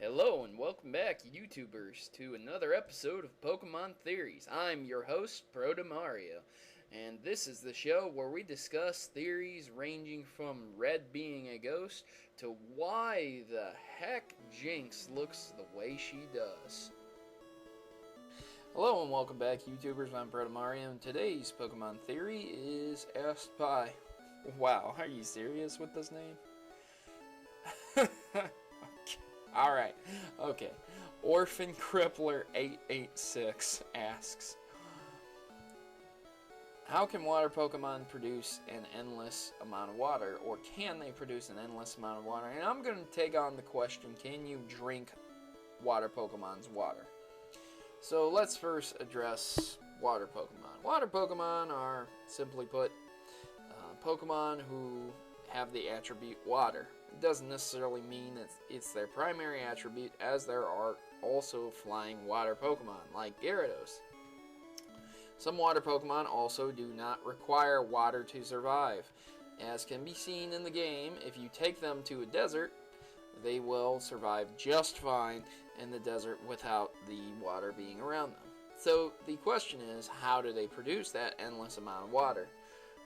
Hello and welcome back, YouTubers, to another episode of Pokemon Theories. I'm your host, Protomario, and this is the show where we discuss theories ranging from Red being a ghost to why the heck Jinx looks the way she does. Hello and welcome back, YouTubers. I'm Protomario, and today's Pokemon Theory is asked by... Wow, are you serious with this name? Alright, okay. Orphan Crippler 886 asks, how can water Pokemon produce an endless amount of water? Or can they produce an endless amount of water? And I'm going to take on the question, can you drink water Pokemon's water? So let's first address water Pokemon. Water Pokemon are, simply put, Pokemon who have the attribute water. It doesn't necessarily mean that it's their primary attribute, as there are also flying water Pokemon, like Gyarados. Some water Pokemon also do not require water to survive. As can be seen in the game, if you take them to a desert, they will survive just fine in the desert without the water being around them. So the question is, how do they produce that endless amount of water?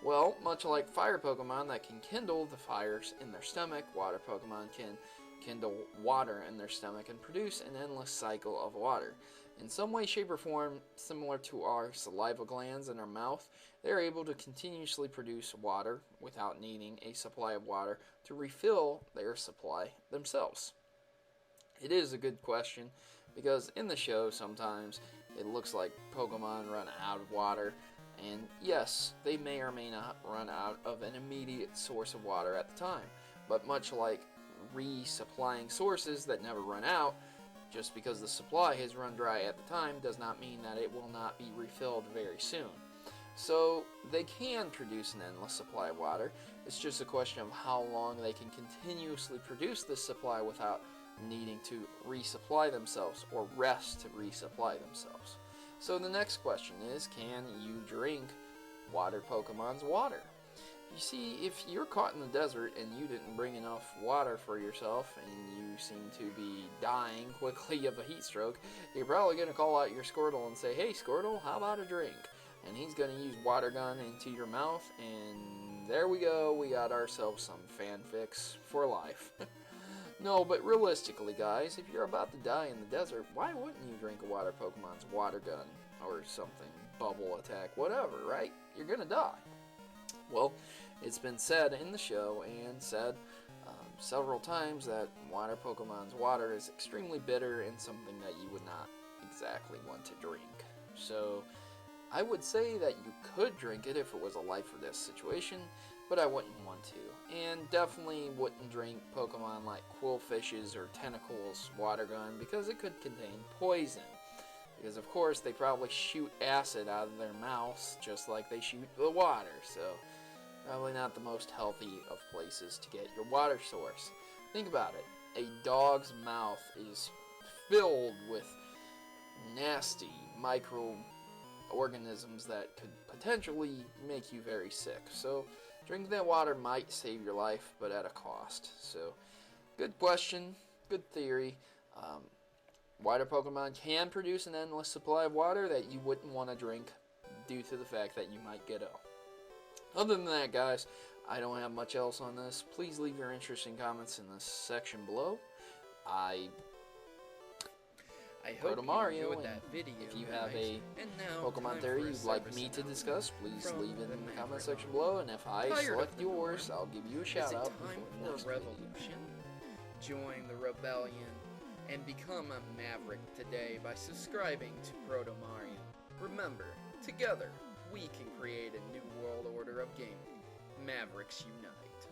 Well, much like fire Pokemon that can kindle the fires in their stomach, water Pokemon can kindle water in their stomach and produce an endless cycle of water. In some way, shape, or form, similar to our saliva glands in our mouth, they are able to continuously produce water without needing a supply of water to refill their supply themselves. It is a good question, because in the show sometimes it looks like Pokemon run out of water. And yes, they may or may not run out of an immediate source of water at the time. But much like resupplying sources that never run out, just because the supply has run dry at the time does not mean that it will not be refilled very soon. So they can produce an endless supply of water. It's just a question of how long they can continuously produce this supply without needing to resupply themselves or rest to resupply themselves. So the next question is, can you drink water Pokemon's water? You see, if you're caught in the desert and you didn't bring enough water for yourself and you seem to be dying quickly of a heat stroke, you're probably going to call out your Squirtle and say, hey Squirtle, how about a drink? And he's going to use water gun into your mouth, and there we go, we got ourselves some fanfics for life. No, but realistically, guys, if you're about to die in the desert, why wouldn't you drink a water Pokemon's water gun or something, bubble attack, whatever, right? You're gonna die. Well, it's been said in the show and said several times that water Pokemon's water is extremely bitter and something that you would not exactly want to drink. So I would say that you could drink it if it was a life or death situation, but I wouldn't want to. And definitely wouldn't drink Pokemon like Quillfish's or Tentacle's water gun, because it could contain poison. Because of course they probably shoot acid out of their mouths just like they shoot the water, so probably not the most healthy of places to get your water source. Think about it. A dog's mouth is filled with nasty microorganisms that could potentially make you very sick. So drinking that water might save your life, but at a cost. So good question, good theory. Water Pokemon can produce an endless supply of water that you wouldn't want to drink due to the fact that you might get ill. Other than that, guys, I don't have much else on this. Please leave your interesting comments in the section below. I hope Protomario, you enjoyed that video. If you have a Pokemon theory you'd like me to discuss, please leave it in the comment section below, and if I select yours, I'll give you a shout out before the next revolution. Join the rebellion and become a Maverick today by subscribing to Protomario. Remember, together we can create a new world order of gaming. Mavericks unite.